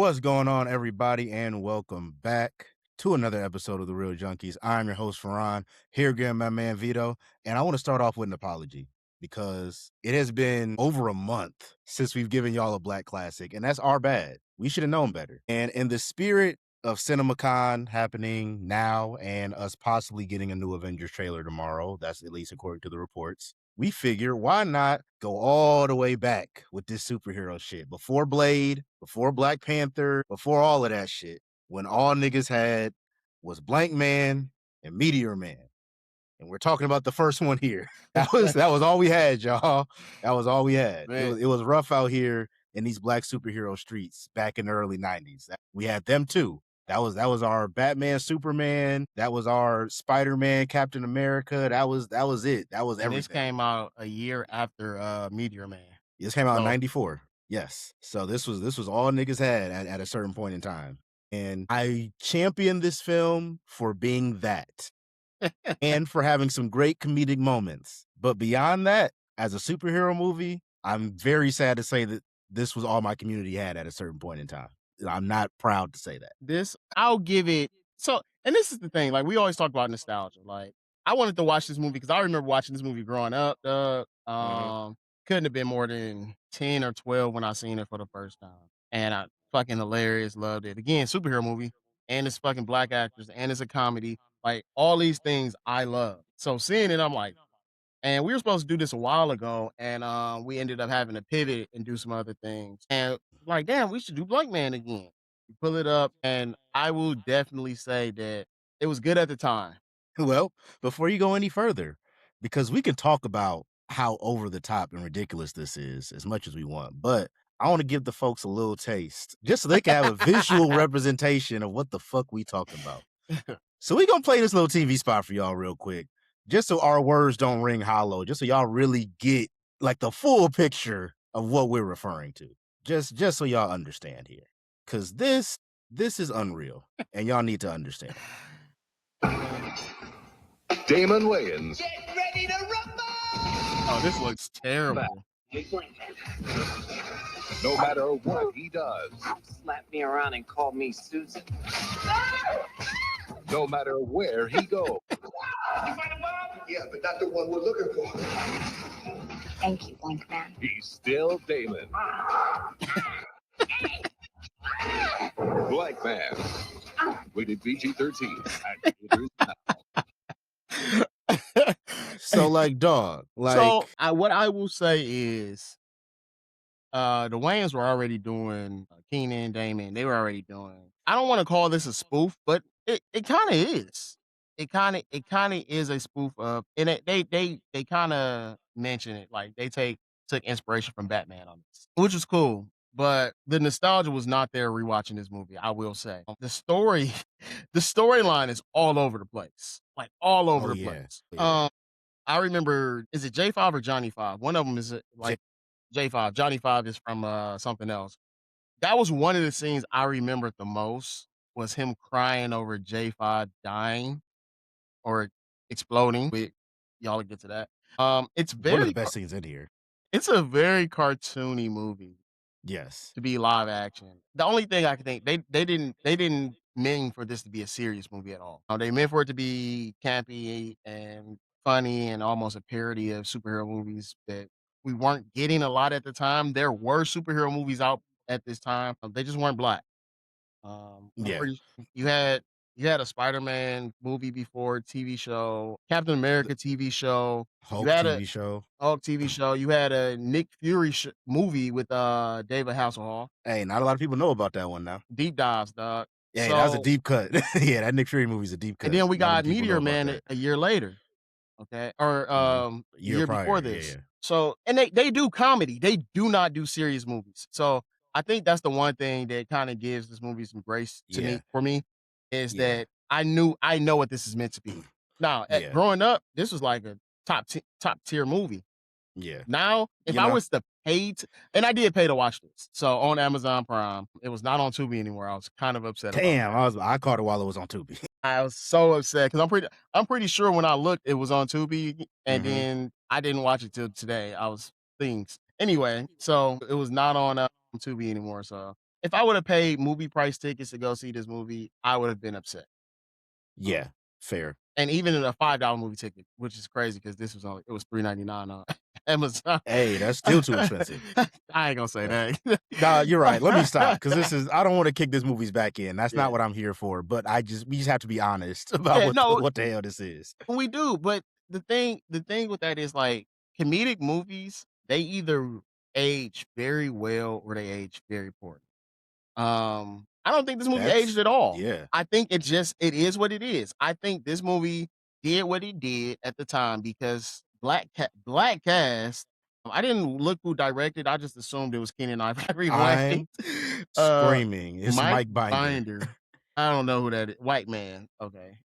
What's going on, everybody, and welcome back to another episode of the Reel Junkies. I'm your host, Farron, here again, my man Vito, and I want to start off with an apology because it has been over a month since we've given y'all a black classic, and that's our bad. We should have known better. And in the spirit of CinemaCon happening now and us possibly getting a new Avengers trailer tomorrow, that's at least according to the reports, we figure why not go all the way back with this superhero shit before Blade, before Black Panther, before all of that shit, when all niggas had was Blankman and Meteor Man. And we're talking about the first one here. That was all we had, y'all. That was all we had. It was rough out here in these black superhero streets back in the early 90s. We had them too. That was our Batman, Superman. That was our Spider-Man, Captain America. That was it. That was everything. And this came out a year after Meteor Man. This came out in 94. Yes. So this was all niggas had at a certain point in time. And I champion this film for being that. And for having some great comedic moments. But beyond that, as a superhero movie, I'm very sad to say that this was all my community had at a certain point in time. I'm not proud to say that. I'll give it. So, and this is the thing, like we always talk about nostalgia. Like I wanted to watch this movie because I remember watching this movie growing up. Couldn't have been more than 10 or 12 when I seen it for the first time. And I fucking hilarious, loved it. Again, superhero movie, and it's fucking black actors, and it's a comedy. Like all these things I love. So seeing it, I'm like, and we were supposed to do this a while ago, and we ended up having to pivot and do some other things. And like, damn, we should do Blankman again. You pull it up, and I will definitely say that it was good at the time. Well, before you go any further, because we can talk about how over the top and ridiculous this is as much as we want, but I want to give the folks a little taste just so they can have a visual representation of what the fuck we talking about. So we gonna play this little TV spot for y'all real quick, just so our words don't ring hollow, just so y'all really get like the full picture of what we're referring to. Just so y'all understand here. Cause this is unreal. And y'all need to understand. Damon Wayans. Get ready to rumble! Oh, this looks terrible. No matter what he does, Slap me around and call me Susan. no matter where he goes, You find a bomb? Yeah, but not the one we're looking for. Thank you, Blankman. he's still Damon. Black Man. Rated PG-13. At theaters now. So like dog, like So what I will say is, the Wayans were already doing Keenan, Damon. They were already doing. I don't want to call this a spoof, but it kind of is. It kind of is a spoof of, and they kind of mention it like they took inspiration from Batman on this, which was cool. But the nostalgia was not there rewatching this movie. I will say the story, the storyline is all over the place, like all over the place. Yeah. I remember, is it J5 or Johnny 5? One of them is like J5. Johnny 5 is from something else. That was one of the scenes I remembered the most, was him crying over J5 dying or exploding. Y'all will get to that. It's One of very the best scenes in here. it's a very cartoony movie Yes. to be live action. The only thing I can think, they didn't mean for this to be a serious movie at all. They meant for it to be campy and funny and almost a parody of superhero movies that we weren't getting a lot at the time. There were superhero movies out at this time. They just weren't black. Yeah. You had a Spider-Man movie before, TV show, Captain America TV show, Hulk you had TV show. Hulk TV show. You had a Nick Fury movie with David Hasselhoff. Hey, not a lot of people know about that one now. Deep dives, dog. Yeah, that was a deep cut. Yeah, that Nick Fury movie's a deep cut. And then we Not got many people Meteor know about Man that. a year later. Okay. Or A year prior, before yeah, this. yeah. So, and they do comedy. They do not do serious movies. So I think that's the one thing that kind of gives this movie some grace to Yeah. me, for me, is Yeah. that I know what this is meant to be. Now, Yeah. growing up, this was like a top tier movie. Yeah. Now, if You I know? was to pay and I did pay to watch this. So on Amazon Prime, it was not on Tubi anymore. I was kind of upset about Damn, I caught it while it was on Tubi. I was so upset because I'm pretty sure when I looked it was on Tubi, and Mhm. then I didn't watch it till today. I was things anyway, so it was not on Tubi anymore. So if I would have paid movie price tickets to go see this movie, I would have been upset. Yeah, fair. And even in a $5 movie ticket, which is crazy because this was only it was $3.99 on Amazon. Hey, that's still too expensive. I ain't gonna say that. Nah, you're right. Let me stop because I don't want to kick this movies back in. That's Yeah. not what I'm here for. But we just have to be honest about Yeah, no, what the hell this is. we do, but the thing with that is like comedic movies, they either age very well or they age very poorly. I don't think this movie aged That's at all. yeah. I think it is what it is. I think this movie did what it did at the time because black cast. I didn't look who directed. I just assumed it was Kenny and Ivory Wayne. I'm screaming. It's Mike Mike Binder. Binder. I don't know who that is. White man. Okay.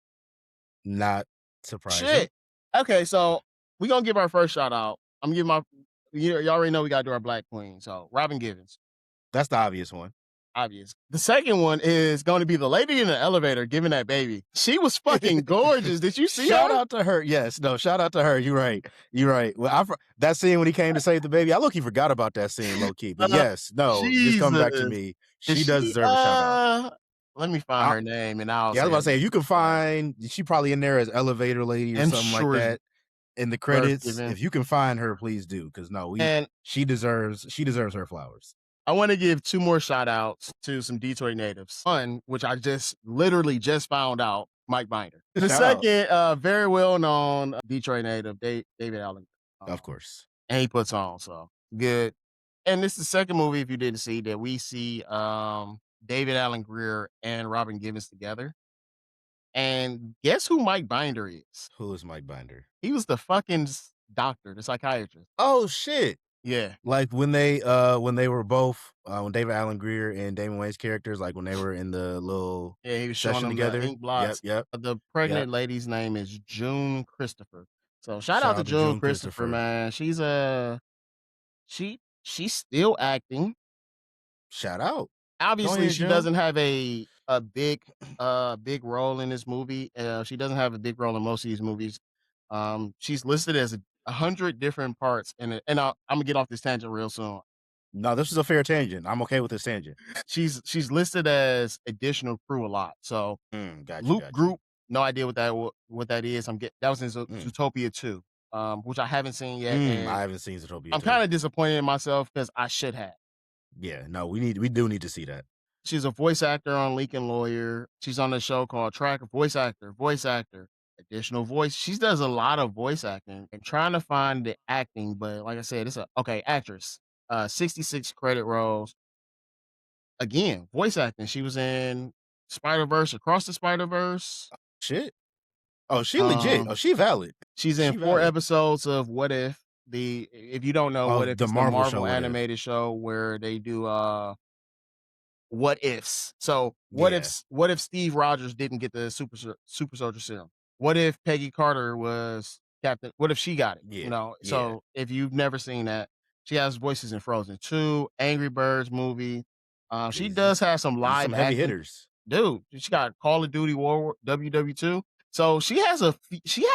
Not surprising. Shit. Okay, so we gonna give our first shout out. I'm giving my. You already know we gotta do our black queen. So Robin Givens. That's the obvious one. Obvious. The second one is going to be the lady in the elevator giving that baby. She was fucking gorgeous. Did you see Shout her? out to her. Yes, no, shout out to her. You're right. You're right. Well, that scene when he came to save the baby, I low-key forgot about that scene, low-key. But yes, no, just come back to Jesus. me. Is She does deserve a shout out. Let me find her name and I'll Yeah, I was say about to say, it. if you can find, she probably in there as elevator lady or I'm something like sure it's that in the worth credits. giving. If you can find her, please do, because no, And she deserves her flowers. I want to give 2 more shout outs to some Detroit natives. One, which I literally just found out, Mike Binder. The Shout out. second, very well known Detroit native, David Allen. Of course. And he puts on, so good. And this is the second movie, if you didn't see, that we see David Allen Greer and Robin Givens together. And guess who Mike Binder is? Who is Mike Binder? He was the fucking doctor, the psychiatrist. Oh shit. Yeah. Like when they were both when David Allen Greer and Damon Wayans characters, like when they were in the little Yeah, he was showing session them together. the ink blots. Yep. The pregnant lady's name is June Christopher. So shout Shout out to out to June June Christopher, Christopher. man. She's still acting. Shout out. Obviously, ahead, she June. doesn't have a big role in this movie. She doesn't have a big role in most of these movies. She's listed as 100 different parts, and I'm gonna get off this tangent real soon. No, this is a fair tangent. I'm okay with this tangent. She's listed as additional crew a lot. So Gotcha, Loop gotcha. Group, no idea what that is. That was in Zootopia 2, which I haven't seen yet. And I haven't seen Zootopia. I'm kind of disappointed in myself because I should have. Yeah, no, we do need to see that. She's a voice actor on Lincoln Lawyer. She's on a show called Tracker. Voice actor, additional voice. She does a lot of voice acting and trying to find the acting, but like I said, actress. 66 credit roles. Again, voice acting. She was in Spider-Verse, Across the Spider-Verse. Shit. Oh, she legit. Oh, she valid. She's in She 4 valid. episodes of What If. If you don't know, What If, the it's Marvel the show, Marvel What If. animated show where they do what ifs. So what if Steve Rogers didn't get the super soldier serum? What if Peggy Carter was Captain? What if she got it? Yeah, So if you've never seen that, she has voices in Frozen 2, Angry Birds movie. She Jesus. does have some These live some heavy acting. hitters. Dude, she got Call of Duty War WW2. So she has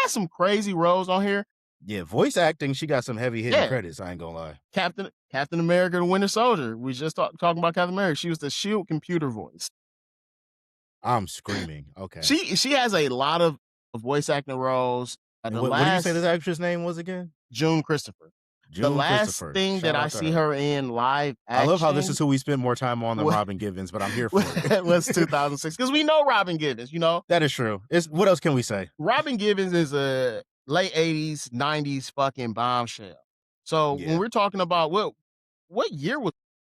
some crazy roles on here. Yeah, voice acting, she got some heavy hitting credits, I ain't gonna lie. Captain America the Winter Soldier. We just talking about Captain America. She was the SHIELD computer voice. I'm screaming. Okay. She has a lot of voice acting roles. What did you say this actress name was again? June Christopher. The last thing that I see her in live action. I love how this is who we spend more time on than Robin Givens, but I'm here for it. It was 2006 because we know Robin Givens. That is true. What else can we say? Robin Givens is a late 80s, 90s fucking bombshell. So when we're talking about what year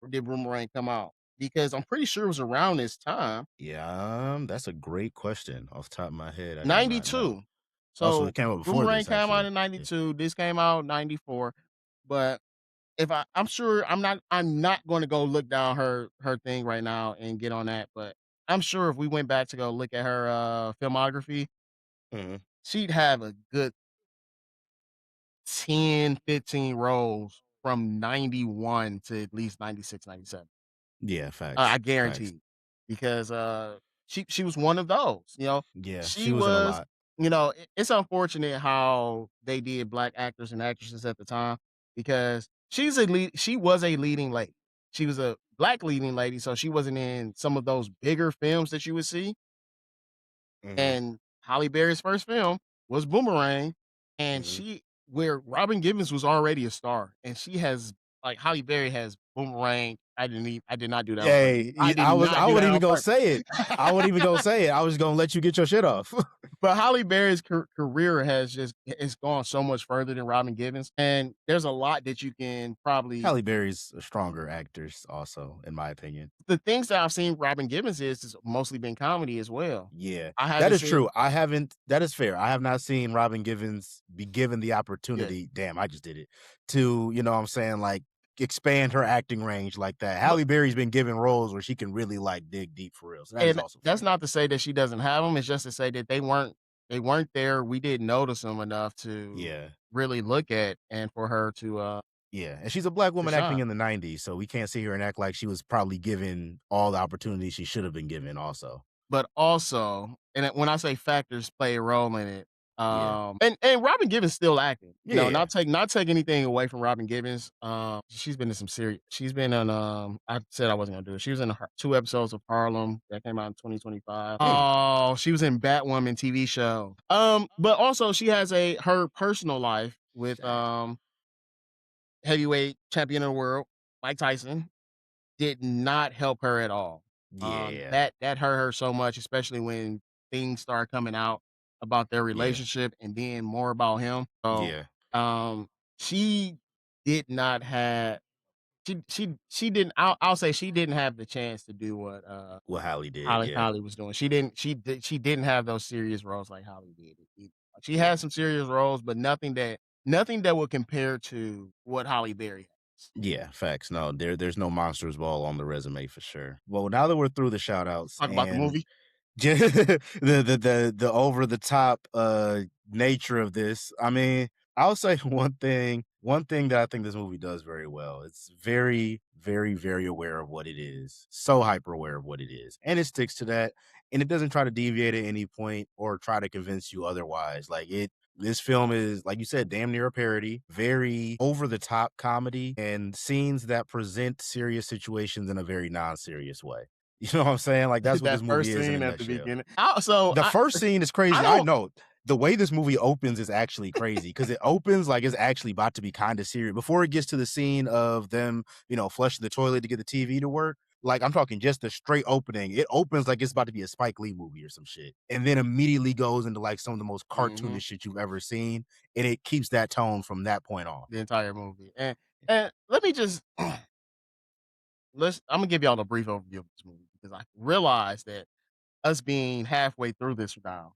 did Boomerang come out? Because I'm pretty sure it was around this time. Yeah, that's a great question off the top of my head. 92. So it came out before Boomerang this, came out actually. in 92. This came out in 94. But I'm sure I'm not going to go look down her thing right now and get on that. But I'm sure if we went back to go look at her filmography, she'd have a good 10, 15 roles from 91 to at least 96, 97. Yeah, facts. I guarantee. Because she was one of those, Yeah, she was in a lot. It's unfortunate how they did black actors and actresses at the time because she was a leading lady. she was a black leading lady, so she wasn't in some of those bigger films that you would see. Mhm, And Halle Berry's first film was Boomerang, and mhm. where Robin Givens was already a star, and she has like Halle Berry has Boomerang. I did not do that on purpose. Hey, I did not I do wasn't that even on gonna purpose. say it. I wasn't even gonna say it. I was gonna let you get your shit off. But Halle Berry's career has just it's gone so much further than Robin Givens, and there's a lot that you can probably Halle Berry's a stronger actress also, in my opinion. the things that I've seen Robin Givens is mostly been comedy as well. Yeah, I that haven't is true. seen I haven't that is fair. I have not seen Robin Givens be given the yeah, opportunity damn, I just did it, to, you know what I'm saying, like, expand her acting range like that. but Halle Berry's been given roles where she can really, like, dig deep for real, so that is and also that's fair. not to say that she doesn't have them. It's just to say that they weren't there. We didn't notice them enough to Yeah, really look at and for her yeah, and she's a black to woman acting shine. in the '90s, so we can't sit here and act like she was probably given all the opportunities she should have been given also. But also, when I say factors play a role in it, Yeah. and Robin Givens still acting. You know, Yeah. not take anything away from Robin Givens. She's been in some serious. She's been on. I said I wasn't gonna do it. She was in 2 episodes of Harlem that came out in 2025. Mm, Oh, she was in Batwoman TV show. But also she has her personal life with sad. heavyweight champion of the world Mike Tyson did not help her at all. Yeah. That hurt her so much, especially when things start coming out about their Yeah. relationship and then more about him. So, Yeah. um, she did not have she didn't. I'll say she didn't have the chance to do what What Halle did, yeah. Holly was doing. She didn't have those serious roles like Holly did. She Yeah. had some serious roles, but nothing that would compare to what Holly Berry has. Yeah, facts. No, there's no Monsters Ball on the resume for sure. Well, now that we're through the shout outs Talk about the and movie. the over the top nature of this, I mean, I'll say one thing that I think this movie does very well. It's very, very, very aware of what it is. So hyper aware of what it is. And it sticks to that. And it doesn't try to deviate at any point or try to convince you otherwise. This film is, like you said, damn near a parody, very over the top comedy, and scenes that present serious situations in a very non-serious way. You know what I'm saying? Like, that's what this That movie first is in a scene at the nutshell. beginning. So The first scene is I crazy. I don't. know. The way this movie opens is actually crazy because it opens like it's actually about to be kind of serious. Before it gets to the scene of them, flushing the toilet to get the TV to work, like I'm talking just the straight opening. It opens like it's about to be a Spike Lee movie or some shit. And then immediately goes into like some of the most Mhm, cartoonish shit you've ever seen. And it keeps that tone from that point on. the entire movie. And let me just I'm gonna give y'all a brief overview of this movie because I realized that us being halfway through this now.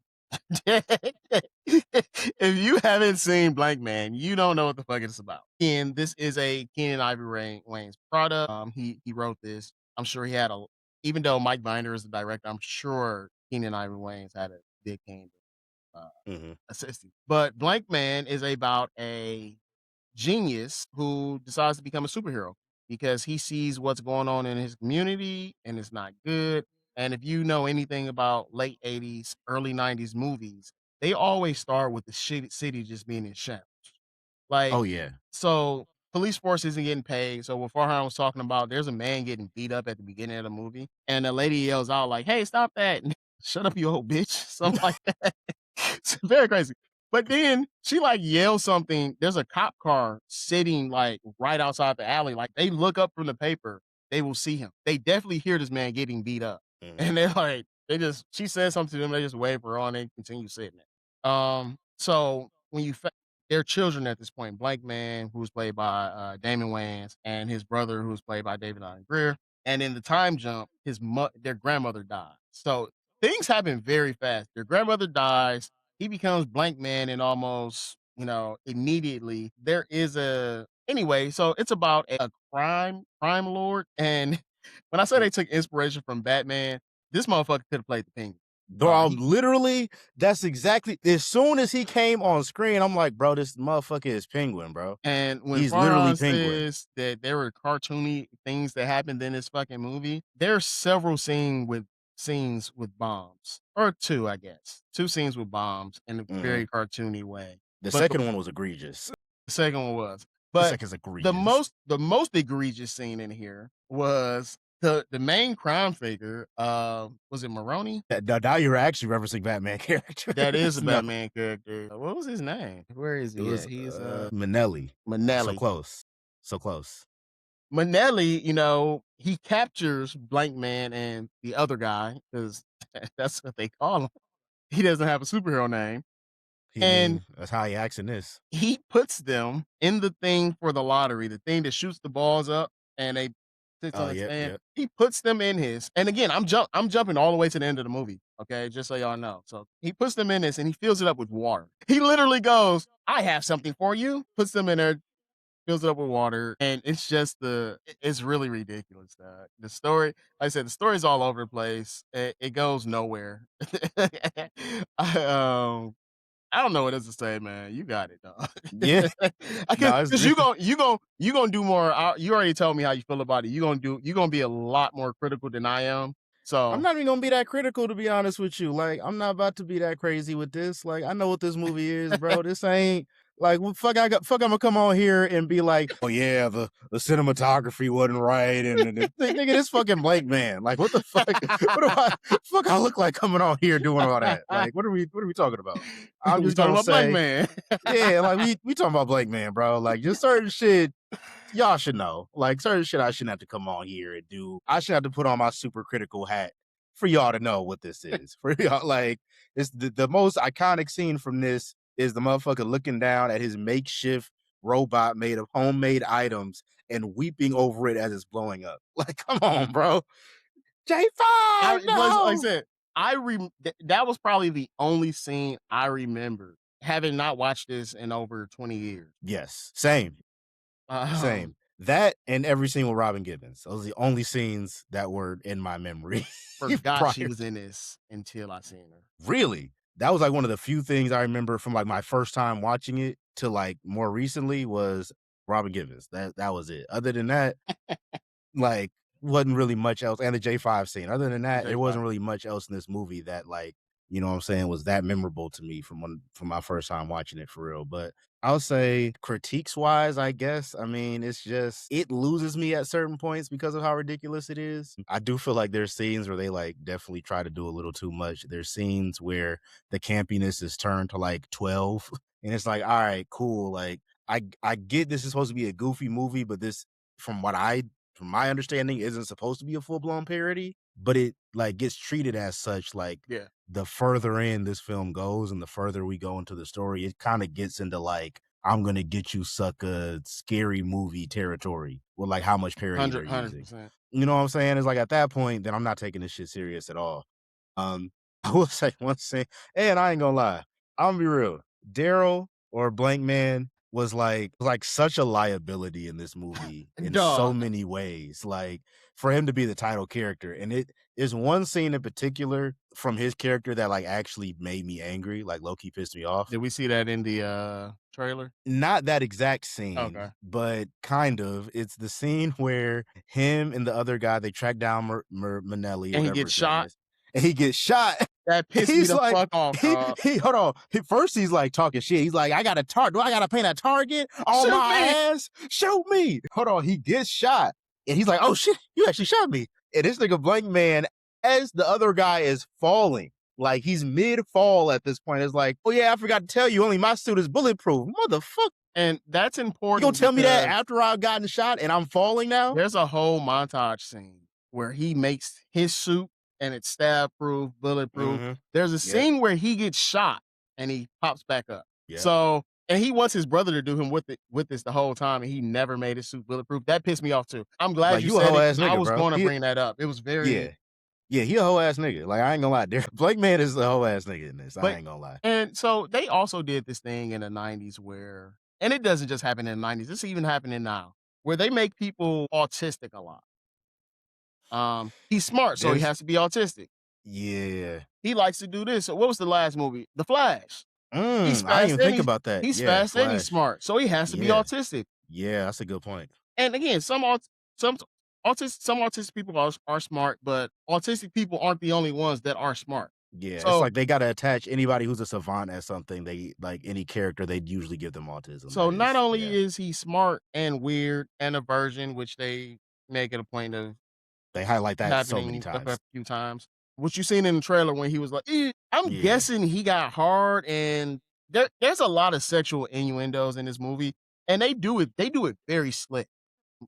If you haven't seen Blank Man, you don't know what the fuck it's about. And this is a Keenan Ivory Wayne's product. He wrote this. I'm sure he had even though Mike Binder is the director, I'm sure Keenan Ivory Wayne's had a big hand Mhm. assisting. But Blank Man is about a genius who decides to become a superhero because he sees what's going on in his community and it's not good. And if you know anything about late 80s, early 90s movies, they always start with the city just being in shambles. Like, Oh yeah. so police force isn't getting paid. So what Farhan was talking about, there's a man getting beat up at the beginning of the movie, and the lady yells out like, "Hey, stop that! Shut up, you old bitch!" Something like that. It's very crazy. But then she like yells something. There's a cop car sitting like right outside the alley. Like they look up from the paper, they will see him. They definitely hear this man getting beat up, Mhm. and they're like, she says something to them. They just wave her on. They continue sitting there. So when they're children at this point. Blankman, who's played by Damon Wayans, and his brother, who's played by David Allen Greer. And in the time jump, their grandmother dies. So things happen very fast. Their grandmother dies. He becomes Blankman, and almost, immediately there is anyway. So it's about a crime lord. And when I say they took inspiration from Batman, this motherfucker could have played the Penguin. Bro, He literally, that's exactly as soon as he came on screen, I'm like, bro, this motherfucker is Penguin, bro. And when He's literally Farhan Penguin. says that there were cartoony things that happened in this fucking movie, there's several scenes with bombs. Or two, I guess. Two scenes with bombs in a Mhm. very cartoony way. The But second one was egregious. the second one was. The But second's egregious. the most egregious scene in here was the main crime figure, was it Maroney? Now you're actually referencing Batman That is characters. a No, Batman character. What was his name? Where is it he was at? He's, Manelli. So Manelli. close. So close. Manelli, he captures Blankman and the other guy, 'cause that's what they call him. He doesn't have a superhero name, I and mean, that's how he acts in this. he puts them in the thing for the lottery, the thing that shoots the balls up and they sits Oh, on a yep, stand. yep. He puts them in his, and again, I'm jumping all the way to the end of the movie, okay, just so y'all know. So he puts them in this and he fills it up with water. He literally goes, "I have something for you," puts them in there, fills it up with water, and it's just it's really ridiculous, dog. The story, like I said, the story's all over the place. It goes nowhere. I, um I don't know what else to say, man. You got it, dog. Yeah. Because No, it's you gonna do more. You already told me how you feel about it. You gonna be a lot more critical than I am. I'm So not even gonna be that critical, to be honest with you. Like, I'm not about to be that crazy with this. Like, I know what this movie is, bro. This ain't like fuck. I'm gonna come on here and be like, oh yeah, the cinematography wasn't right, and nigga, this fucking Blankman. Like, what the fuck? What do fuck I look like coming on here doing all that? Like, what are we talking about? I'm we just talking gonna about Black say, Man. yeah, like we talking about Blankman, bro. Like, just certain shit y'all should know. Like certain shit I shouldn't have to come on here and do. I should have to put on my super critical hat for y'all to know what this is. For y'all, like it's the most iconic scene from this is the motherfucker looking down at his makeshift robot made of homemade items and weeping over it as it's blowing up. Like, come on, bro. J5, Like I no. said, that was probably the only scene I remember, having not watched this in over 20 years. Yes, same. Um, Same. That and every scene with Robin Gibbons. Those are the only scenes that were in my memory Forgot prior. she was in this until I seen her. Really? That was like one of the few things I remember from like my first time watching it to like more recently was Robin Gibbons. That was it. Other than that, like wasn't really much else. And the J5 scene. Other than that, there wasn't really much else in this movie that like, you know what I'm saying, was that memorable to me from my first time watching it for real. But I'll say critiques wise, I guess. I mean, it's just it loses me at certain points because of how ridiculous it is. I do feel like there's scenes where they like definitely try to do a little too much. There's scenes where the campiness is turned to like 12. And it's like, all right, cool. Like I get this is supposed to be a goofy movie, but this from my understanding isn't supposed to be a full-blown parody, but it like gets treated as such. Like Yeah. the further in this film goes and the further we go into the story, it kind of gets into like I'm gonna get you sucker scary movie territory with like how much parody they're using. 100%. You know what I'm saying? It's like at that point, then I'm not taking this shit serious at all. I will say one thing, and I ain't gonna lie, I'm gonna be real. Daryl or Blankman was like such a liability in this movie in so Dog. many ways. Like for him to be the title character, and it is one scene in particular from his character that like actually made me angry. Like low-key pissed me off. Did we see that in the trailer? Not that exact scene, Okay. but kind of. It's the scene where him and the other guy they track down Manelli, And he whatever gets his name shot? is, and he gets shot. That pissed me He's the like, fuck off, dog. he hold on. First he's like talking shit. He's like, I got a target. Do I got to paint a target on Shoot my me. ass? Shoot me. Hold on. He gets shot. And he's like, oh shit, you actually shot me. And this nigga Blankman, as the other guy is falling, like he's mid-fall at this point, is like, oh yeah, I forgot to tell you, only my suit is bulletproof. Motherfucker. And that's You important. gonna tell me that because after I've gotten shot and I'm falling now? there's a whole montage scene where he makes his suit and it's stab proof, bulletproof. Mhm. There's a Yep. scene where he gets shot and he pops back up. Yep. So, and he wants his brother to do him with this the whole time, and he never made his suit bulletproof. That pissed me off too. I'm glad Like, you you a said hoe it. ass 'Cause I nigga, was bro. going to He- bring that up. It was very Yeah, he a hoe ass nigga. Like I ain't gonna lie, Blankman is the hoe ass nigga in this. I But- ain't gonna lie. And so they also did this thing in the 90s where, and it doesn't just happen in the 90s, it's even happening now, where they make people autistic a lot. He's smart, so he There's- has to be autistic. Yeah. He likes to do this. So what was the last movie? The Flash. He's I fast didn't even and think he's- about that. He's Yeah, fast and he's Flash. smart, so he has to be Yeah. autistic. Yeah, that's a good point. And again, some autistic people are smart, but autistic people aren't the only ones that are smart. Yeah, So- it's like they gotta attach anybody who's a savant as something. They like any character, they'd usually give them autism. So That not is- only yeah. is he smart and weird and a virgin, which they make it a point of They highlight that so many happening a times. few times. What you seen in the trailer when he was like, I'm Yeah, guessing he got hard, and there's a lot of sexual innuendos in this movie, and they do it very slick.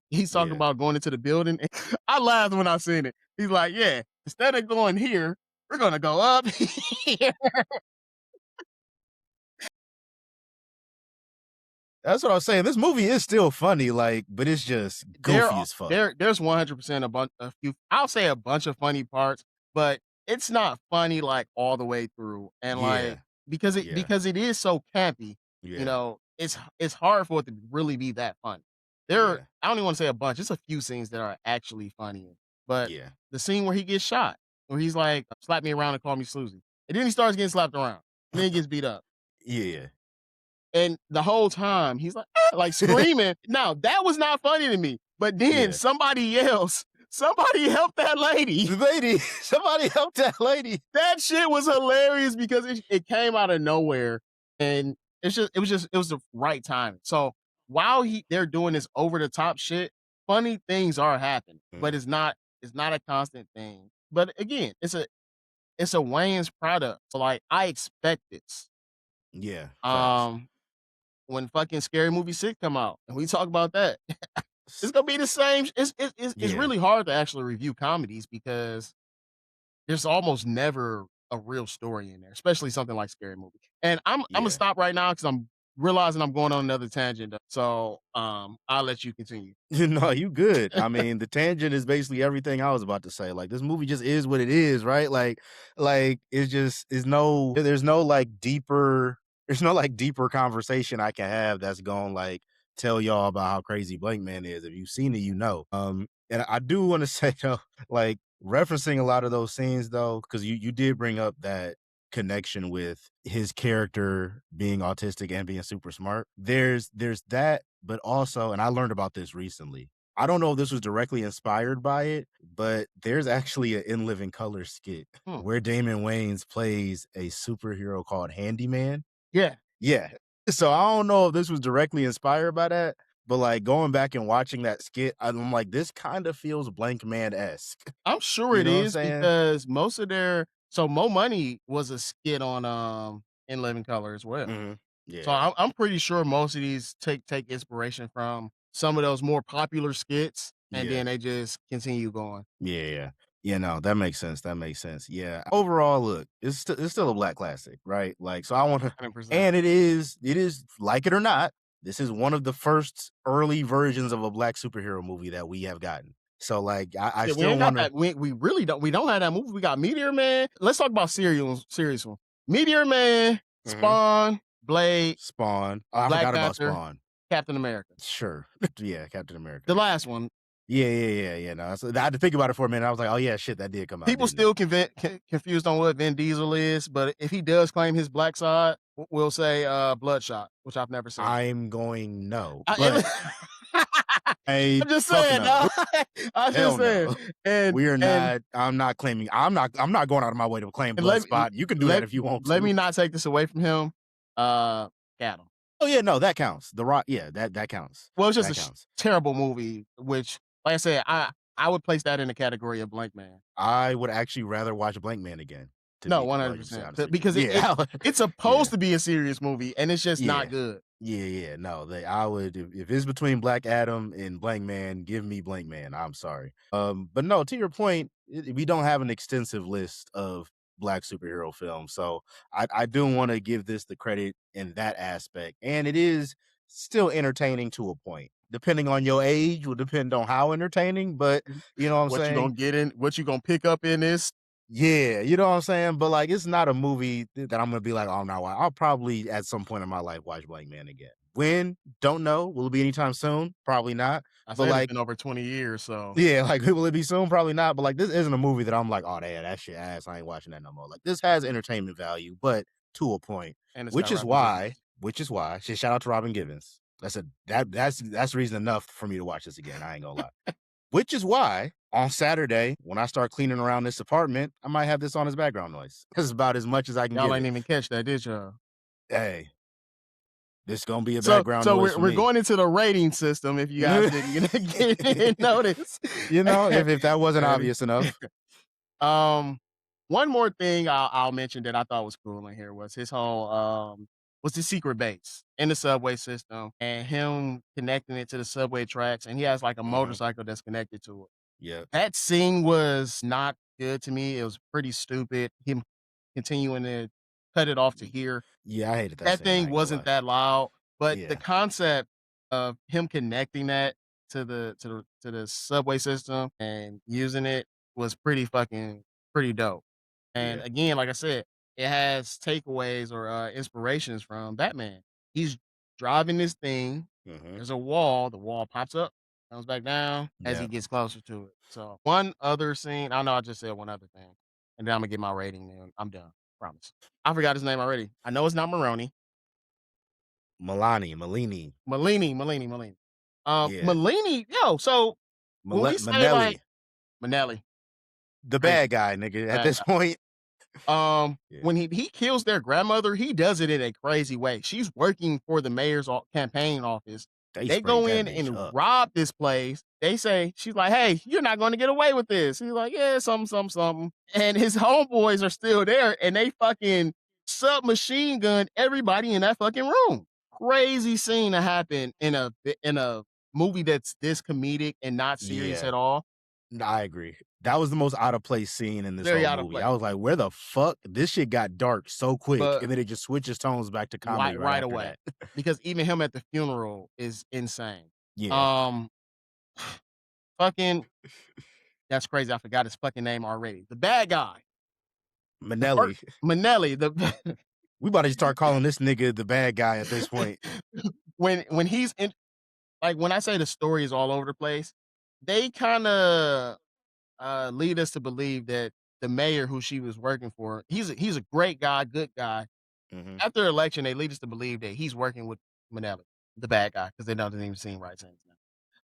He's talking yeah. about going into the building. I laughed when I seen it. He's like, "Yeah, instead of going here, we're gonna go up here." That's what I was saying. This movie is still funny, like, but it's just There goofy are as fuck. there's 100% a few, I'll say a bunch of funny parts, but it's not funny, like, all the way through, and, like, Yeah, yeah, because it is so campy, yeah, it's hard for it to really be that funny. yeah, I don't even wanna say a bunch, it's a few scenes that are actually funny, but yeah, the scene where he gets shot, where he's like, "Slap me around and call me Susie," and then he starts getting slapped around, and then he gets beat up. yeah. And the whole time he's like, "Ah," like screaming. Now that was not funny to me. But then Yeah. somebody yells, "Somebody help that lady." The lady, somebody help that lady. That shit was hilarious because it came out of nowhere, and it was the right time. So while they're doing this over the top shit, funny things are happening, but Mhm. it's not a constant thing. But again, it's a Wayne's product. So like I expect this. Yeah, facts. Um when fucking Scary Movie 6 come out, and we talk about that. It's gonna be the same. It's Yeah, really hard to actually review comedies because there's almost never a real story in there, especially something like Scary Movie. And I'm gonna yeah. stop right now because I'm realizing I'm going on another tangent. So I'll let you continue. No, you good. I mean, the tangent is basically everything I was about to say. Like this movie just is what it is, right? Like it's just is no there's no like deeper conversation I can have that's going like tell y'all about how crazy Blankman is. If you've seen it, you know. And I do want to say though, like referencing a lot of those scenes though, because you did bring up that connection with his character being autistic and being super smart. There's that, but also, and I learned about this recently. I don't know if this was directly inspired by it, but there's actually an In Living Color skit Hmm. where Damon Wayans plays a superhero called Handyman. Yeah, Yeah. So I don't know if this was directly inspired by that, but like going back and watching that skit, I'm like, this kind of feels Blankman-esque. I'm sure You it know what I'm is saying? because most of their so Mo Money was a skit on In Living Color as well. Hmm. So Yeah. I'm pretty sure most of these take inspiration from some of those more popular skits, and Yeah. then they just continue going. Yeah, yeah. Yeah, no, that makes sense, that makes sense. Yeah. Overall, look, it's still a black classic, right? Like, so I wanna 100%. and it is, like it or not, this is one of the first early versions of a black superhero movie that we have gotten. So, like, I Shit, we still ain't got wanna that. We really don't have that movie. We got Meteor Man. Let's talk about serious one. Meteor Man, Mhm. Spawn, Blade, Spawn. Oh, I Black forgot about Panther, Spawn. Captain America. Sure. Yeah, Captain America. The last one. Yeah, yeah, yeah, yeah, no, so I had to think about it for a minute. I was like, "Oh, yeah, shit, that did come out, People didn't it?" still confused on what Vin Diesel is, but if he does claim his black side, we'll say Bloodshot, which I've never seen. I'm going no, I, but I I'm just fuck saying. no. No, I'm just Hell saying. no. And We are and not I'm not claiming I'm not going out of my way to claim and blood spot. You can do that if you want let to. me not take this away from him. Cattle. Oh, yeah, no, that counts. The Rock, yeah, that counts. Well, it's just That a counts. terrible movie, which, like I said, I would place that in the category of Blank Man. I would actually rather watch Blank Man again, to No, be completely 100%. honest with you. Because Yeah. it's Yeah. supposed to be a serious movie, and it's just not Yeah. good. Yeah, yeah, no, I would if it's between Black Adam and Blank Man, give me Blank Man. I'm sorry. But no, to your point, we don't have an extensive list of black superhero films, so I do want to give this the credit in that aspect, and it is still entertaining to a point. Depending on your age, will depend on how entertaining, but you know what I'm What you saying? gonna get in? What you gonna pick up in this? Yeah, you know what I'm saying? But like, it's not a movie that I'm gonna be like, oh, I'm not watching. I'll probably at some point in my life watch Blank Man again. When? Don't know. Will it be anytime soon? Probably not. I But said it's like, been over 20 years, so yeah, like, will it be soon? Probably not. But like, this isn't a movie that I'm like, oh, damn, that shit ass. I ain't watching that no more. Like, this has entertainment value, but to a point, and it's got which is Robin why, Givens. shout out to Robin Givens. That's reason enough for me to watch this again. I ain't gonna lie. Which is why on Saturday, when I start cleaning around this apartment, I might have this on as background noise. This is about as much as I can Y'all give ain't it. even catch that, did y'all? Hey, This gonna be a So background so noise we're for we're me. going into the rating system if you guys didn't notice. You know, if that wasn't And obvious enough. um one more thing I'll mention that I thought was cool in here was his whole was the secret base in the subway system and him connecting it to the subway tracks, and he has like a Mhm. motorcycle that's connected to it. Yeah. That scene was not good to me. It was pretty stupid. Him continuing to cut it off to here. Yeah, I hated that That scene, I thing ain't gonna wasn't lie. that loud, but the Yeah. concept of him connecting that to the subway system and using it was pretty dope. And Yeah. again, like I said, it has takeaways or inspirations from Batman. He's driving this thing. Mhm. There's a wall. The wall pops up, comes back down as he Yep. gets closer to it. So one other scene. I know I just said one other thing, and then I'm gonna get my rating. And I'm done. Promise. I forgot his name already. I know it's not Maroni. Malini. Malini. Yeah. Malini, yo, so when we say like Manelli. Manelli, The crazy bad guy, nigga, at bad this point. Yeah. when he kills their grandmother, he does it in a crazy way. She's working for the mayor's campaign office. They They go sprayed that in bitch and up. rob this place. They say she's like, "Hey, you're not going to get away with this." He's like, "Yeah, something." And his homeboys are still there, and they fucking submachine gun everybody in that fucking room. Crazy scene to happen in a movie that's this comedic and not serious Yeah. at all. I agree. That was the most out of place scene in this Very whole out of movie. place, I was like, where the fuck? This shit got dark so quick, but and then it just switches tones back to comedy right right after away that. because even him at the funeral is insane. Yeah. Um, fucking that's crazy. I forgot his fucking name already. The bad guy, the first Manelli. Manelli. The We about to start calling this nigga the bad guy at this point. when he's in, like when I say the story is all over the place, they kind of lead us to believe that the mayor who she was working for, he's a great guy, good guy. Mhm. After the election, they lead us to believe that he's working with Manelli, the bad guy, because they doesn't even seem right saying his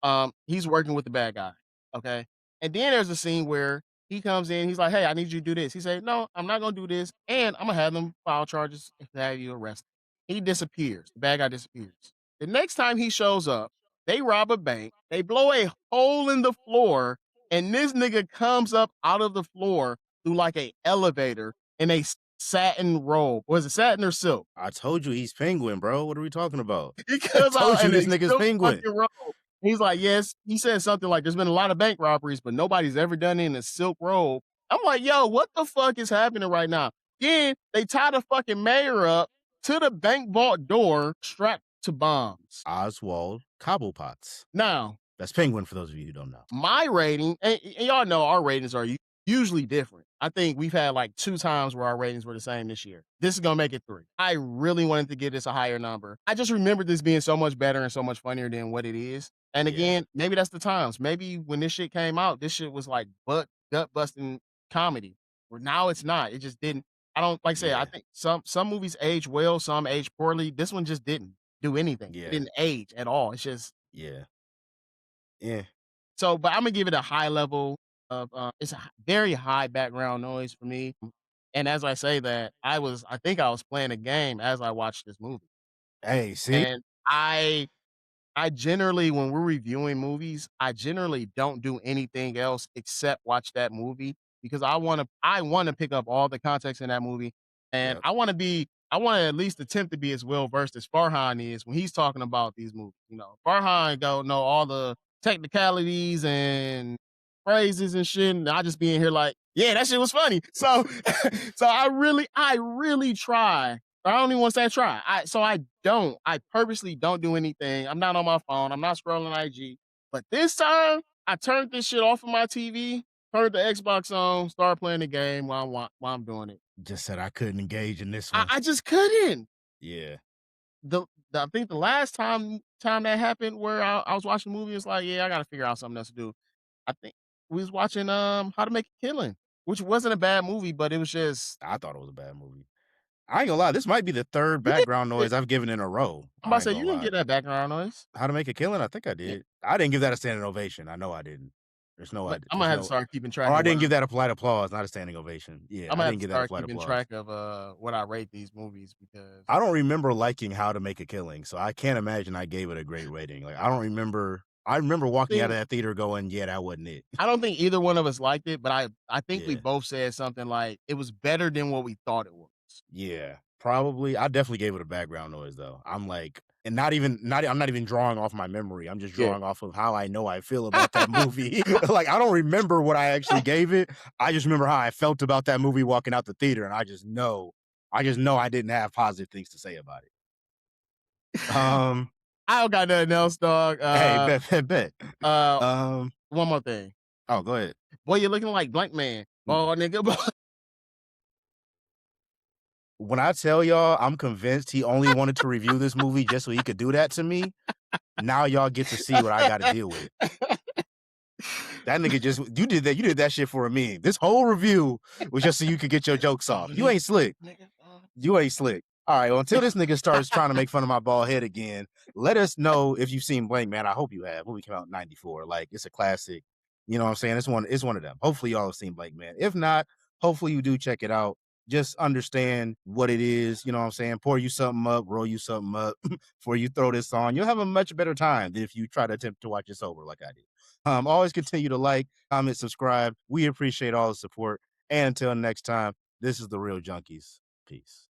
name. He's working with the bad guy. Okay. And then there's a scene where he comes in, he's like, "Hey, I need you to do this." He said, "No, I'm not gonna do this, and I'm gonna have them file charges and have you arrested." He disappears. The bad guy disappears. The next time he shows up, they rob a bank, they blow a hole in the floor, and this nigga comes up out of the floor through like a elevator in a satin robe. Was it satin or silk? I told you he's penguin, bro. What are we talking about? He I comes told out you in this a nigga's silk penguin. fucking robe. He's like, "Yes." He said something like, "There's been a lot of bank robberies, but nobody's ever done it in a silk robe." I'm like, "Yo, what the fuck is happening right now?" Then they tie the fucking mayor up to the bank vault door strapped to bombs. Oswald Cobblepot's. Now, That's penguin for those of you who don't know. my rating, and y'all know our ratings are usually different. I think we've had like 2 times where our ratings were the same this year. This is gonna make it 3. I really wanted to give this a higher number. I just remember this being so much better and so much funnier than what it is. And Yeah. again, maybe that's the times. Maybe when this shit came out, this shit was like gut busting comedy. Where now it's not. It just didn't. I don't like I say. I Yeah. think some movies age well, some age poorly. This one just didn't do anything. It Yeah. didn't age at all. It's just Yeah. Yeah. so, but I'm gonna give it a high level of it's a very high background noise for me. And as I say that, I think I was playing a game as I watched this movie. Hey, see? And I generally, when we're reviewing movies, I generally don't do anything else except watch that movie because I wanna pick up all the context in that movie, and Yep. I wanna at least attempt to be as well versed as Farhan is when he's talking about these movies. You know, Farhan don't know all the technicalities and phrases and shit, and I just be in here like, "Yeah, that shit was funny." So, so I really try. I don't even want to say I try. I purposely don't do anything. I'm not on my phone. I'm not scrolling IG. But this time, I turned this shit off of my TV, turned the Xbox on, started playing the game while I'm doing it. Just said I couldn't engage in this I, one. I just couldn't. Yeah. I think the last time that happened where I was watching a movie, it's like, yeah, I gotta figure out something else to do. I think we was watching How to Make a Killing, which wasn't a bad movie, but it was just I thought it was a bad movie. I ain't gonna lie, this might be the third you didn't background get noise I've given in a row. I'm about I to ain't say gonna you didn't lie. get that background noise. How to Make a Killing? I think I Yeah. did. I didn't give that a standing ovation. I know I didn't. There's no But idea. I'm There's gonna have to no. start keeping Or track I of what didn't give that a polite applause, not a standing ovation. Yeah, I'm I gonna have didn't to give that a start polite keeping applause. track of what I rate these movies because I don't remember liking How to Make a Killing, so I can't imagine I gave it a great rating. Like I don't remember. I remember walking out of that theater going, "Yeah, that wasn't it." I don't think either one of us liked it, but I think we Yeah. both said something like it was better than what we thought it was. Yeah, probably. I definitely gave it a background noise though. I'm like, and I'm not even drawing off my memory. I'm just Yeah. drawing off of how I know I feel about that movie. Like I don't remember what I actually gave it. I just remember how I felt about that movie walking out the theater, and I just know I didn't have positive things to say about it. I don't got nothing else, dog. Hey, bet. One more thing. Oh, go ahead. Boy, you're looking like Blankman. Oh, nigga. When I tell y'all, I'm convinced he only wanted to review this movie just so he could do that to me. Now y'all get to see what I got to deal with. That nigga you did that shit for a meme. This whole review was just so you could get your jokes off. You ain't slick. You ain't slick. All right, well, until this nigga starts trying to make fun of my bald head again, let us know if you've seen Blankman. I hope you have. Movie came out in 94. Like, it's a classic. You know what I'm saying? It's one of them. Hopefully y'all have seen Blankman. If not, hopefully you do check it out. Just understand what it is. You know what I'm saying? Pour you something up, roll you something up before you throw this on. You'll have a much better time than if you try to attempt to watch it sober like I did. Always continue to like, comment, subscribe. We appreciate all the support. And until next time, this is the Reel Junkies. Peace.